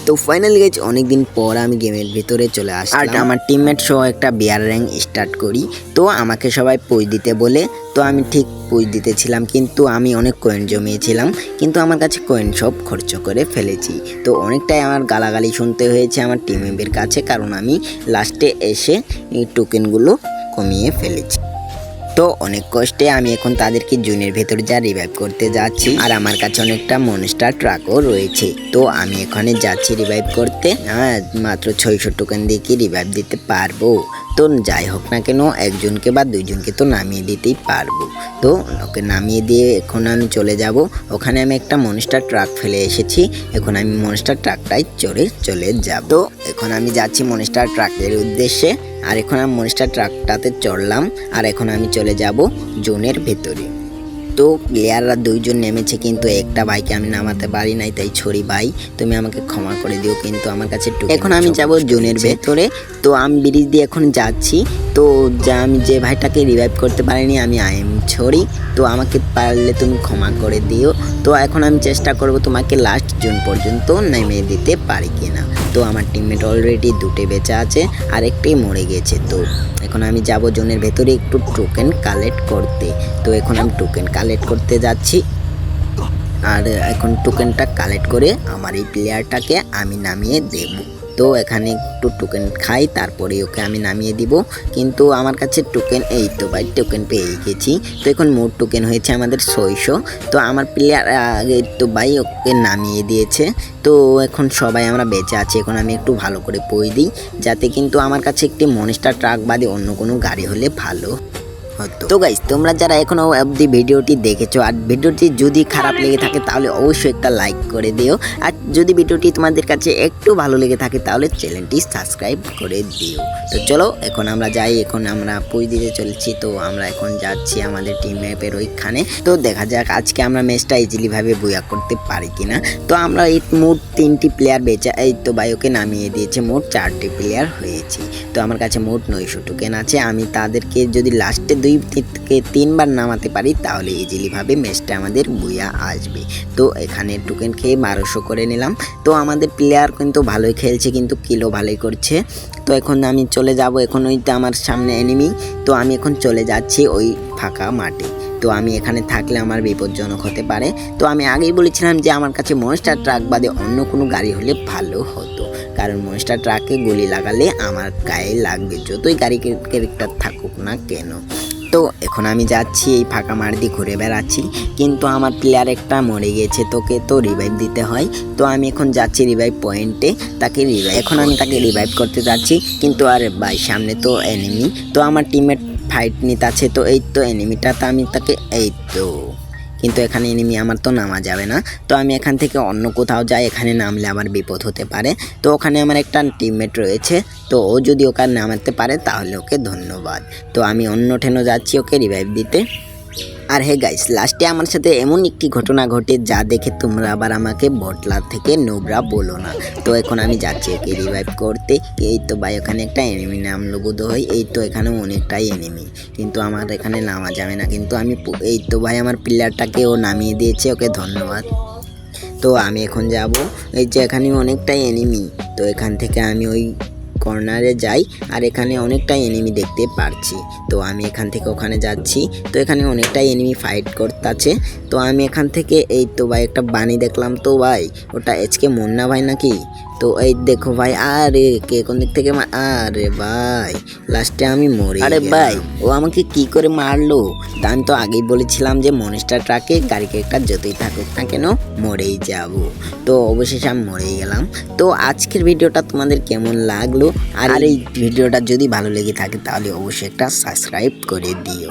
তো finally guys অনেকদিন পর আমি গেমের ভিতরে চলে আসি আর আমার টিমমেট সহ একটা বিয়ার র্যাঙ্ক স্টার্ট করি। তো আমাকে সবাই পুশ দিতে বলে, তো আমি ঠিক পুশ দিতেছিলাম, কিন্তু আমি অনেক কয়েন জমিয়েছিলাম, কিন্তু আমার কাছে কয়েন সব খরচ করে ফেলেছি। তো অনেকটাই আমার গালাগালি শুনতে হয়েছে আমার টিম মেম্বারের কাছে, কারণ আমি লাস্টে এসে এই টোকেনগুলো কমিয়ে ফেলেছি। তো অনেক কষ্টে আমি এখন তাদেরকে জুনের ভেতর যা রিভাইভ করতে যাচ্ছি, আর আমার কাছে অনেকটা মনস্টার ট্রাকও রয়েছে। তো আমি এখানে যাচ্ছি রিভাইভ করতে, মাত্র 600 টোকেন দিয়ে কি রিভাইভ দিতে পারবো? তো যাই হোক না কেন, একজনকে বা দুইজনকে তো নামিয়ে দিতেই পারবো। তো ওকে নামিয়ে দিয়ে এখন আমি চলে যাব। ওখানে আমি একটা মনস্টার ট্রাক ফেলে এসেছি, এখন আমি মনস্টার ট্রাকটাই চলে যাব। তো এখন আমি যাচ্ছি মনস্টার ট্রাকের উদ্দেশ্যে, আর এখন আমি মনস্টার ট্রাকটাতে চড়লাম, আর এখন আমি চলে যাব জোনের ভেতরে। তো প্লেয়াররা দুইজন নেমেছে, কিন্তু একটা ভাইকে আমি নামাতে পারি নাই, তাই ছড়ি ভাই তুমি আমাকে ক্ষমা করে দিও, কিন্তু আমার কাছে এখন আমি যাব জোনের ভেতরে। তো আমি ব্রিজ দিয়ে এখন যাচ্ছি। তো আমি যে ভাইটাকে রিভাইভ করতে পারিনি, আমি ছড়ি, তো আমাকে পারলে তুমি ক্ষমা করে দিও। তো এখন আমি চেষ্টা করব তোমাকে লাস্ট জোন পর্যন্ত নেমে দিতে পারি কিনা। তো আমার টিমমেট অলরেডি দুটো বেঁচে আছে, আর একটাই মরে গেছে। তো এখন আমি যাব জোনের ভেতরে একটু টোকেন কালেক্ট করতে। তো এখন আমি টোকেন কালেক্ট করতে যাচ্ছি, আর এখন টোকেনটা কালেক্ট করে আমার এই প্লেয়ারটাকে আমি নামিয়ে দেব। তো এখানে একটু টোকেন খাই, তারপরে ওকে আমি নামিয়ে দিব। কিন্তু আমার কাছে টোকেন, এই তো ভাই টোকেন পেয়ে গেছি। তো এখন মোট টোকেন হয়েছে আমাদের 600। তো আমার প্লেয়ার তো ভাই ওকে নামিয়ে দিয়েছে। তো এখন সবাই আমরা বেঁচে আছি। এখন আমি একটু ভালো করে পই দিই, যাতে কিন্তু আমার কাছে একটি মনস্টার ট্রাক বাদে অন্য কোনো গাড়ি হলে ভালো হতো। তো গাইস, তোমরা যারা এখনো অবধি ভিডিওটি দেখেছো, আর ভিডিওটি যদি খারাপ লেগে থাকে তাহলে অবশ্যই একটা লাইক করে দিও, আর যদি ভিডিওটি তোমাদের কাছে একটু ভালো লেগে থাকে তাহলে চ্যানেলটি সাবস্ক্রাইব করে দিও। তো চলো এখন আমরা যাই, এখন আমরা পুশ দিতে চলেছি। তো আমরা এখন যাচ্ছি আমাদের টিম ম্যাপের ওইখানে। তো দেখা যাক আজকে আমরা ম্যাচটা ইজিলি ভাবে বুয়া করতে পারি কিনা। তো আমরা এই মোট 3টি প্লেয়ার বেঁচে, এই তো বায়োকে নামিয়ে দিয়েছে, মোট 4টি প্লেয়ার হয়েছে। তো আমার কাছে মোট 900 টোকেন আছে। আমি তাদেরকে যদি লাস্টে 2 থেকে 3 বার নামাতে পারি তাহলে ইজিলি ভাবে ম্যাচটা আমাদের বুয়া আসবে। তো এখানে টোকেন খেয়ে 1200 করে নিলাম। তো আমাদের প্লেয়ার কিন্তু ভালোই খেলছে, কিন্তু কিলো ভালোই করছে। তো এখন আমি চলে যাব, এখন ওইটা আমার সামনে এনিমি। তো আমি এখন চলে যাচ্ছি ওই ফাঁকা মাঠে। তো আমি এখানে থাকলে আমার বিপজ্জনক হতে পারে। তো আমি আগেই বলেছিলাম যে আমার কাছে মনস্টার ট্রাক বাদে অন্য কোনো গাড়ি হলে ভালো হতো, কারণ মনস্টার ট্রাকে গুলি লাগালে আমার গায়ে লাগবে, যতই গাড়ি ক্যারেক্টার থাকুক না কেন। তো এখন আমি যাচ্ছি এই ফাঁকা মাঠ দিয়ে ঘুরে বেড়াচ্ছি, কিন্তু আমার প্লেয়ার একটা মরে গেছে, তোকে তো রিভাইভ দিতে হয়। তো আমি এখন যাচ্ছি রিভাইভ পয়েন্টে, এখন আমি তাকে রিভাইভ করতে যাচ্ছি, কিন্তু আর ভাই সামনে তো এনিমি। তো আমার টিমমেট ফাইট নিতে আছে। তো এই তো এনিমিটা, তো আমি তাকে, এই তো, কিন্তু এখানে এনিমি আমার তো নামা যাবে না। তো আমি এখান থেকে অন্য কোথাও যাই, এখানে নামলে আমার বিপদ হতে পারে। তো ওখানে আমার একটা টিমমেট রয়েছে, তো ও যদি ওকে নামাতে পারে তাহলে ওকে ধন্যবাদ। তো আমি অন্য ঠেনো যাচ্ছি ওকে রিভাইভ দিতে। আর হে গাইস, লাস্টে আমার সাথে এমন একটি ঘটনা ঘটে যা দেখে তোমরা আবার আমাকে বটলা থেকে নোবরা বলো না। তো এখন আমি যাচ্ছি ওকে রিভাইভ করতে। এই তো ভাই ওখানে একটা এনিমি নামলো বোধ হয়, এই তো এখানেও অনেকটাই এনিমি, কিন্তু আমার এখানে নামা যাবে না। কিন্তু আমি, এই তো ভাই আমার প্লেয়ারটাকে ও নামিয়ে দিয়েছে, ওকে ধন্যবাদ। তো আমি এখন যাব, এই যে এখানে অনেকটাই এনিমি। তো এখান থেকে আমি ওই কর্নারে যাই, আর এখানে অনেকটাই এনিমি দেখতে পারছি। তো আমি এখান থেকে ওখানে যাচ্ছি। তো এখানে অনেকটাই এনিমি ফাইট করতেছে। তো আমি এখান থেকে, এই তো ভাই একটা বানি দেখলাম। তো ভাই ওটা এচকে মুন্না ভাই নাকি? তো এই দেখো ভাই, আরে কে কোন দিক থেকে, আরে ভাই লাস্টে আমি মরে, আরে ভাই ও আমাকে কি করে মারলো? তা আমি তো আগেই বলেছিলাম যে মনস্টার ট্রাকে গাড়িকে একটা যতই থাকুক না কেন মরেই যাব। তো অবশেষে আমি মরেই গেলাম। তো আজকের ভিডিওটা তোমাদের কেমন লাগলো? আর এই ভিডিওটা যদি ভালো লেগে থাকে তাহলে অবশ্যই একটা সাবস্ক্রাইব করে দিও।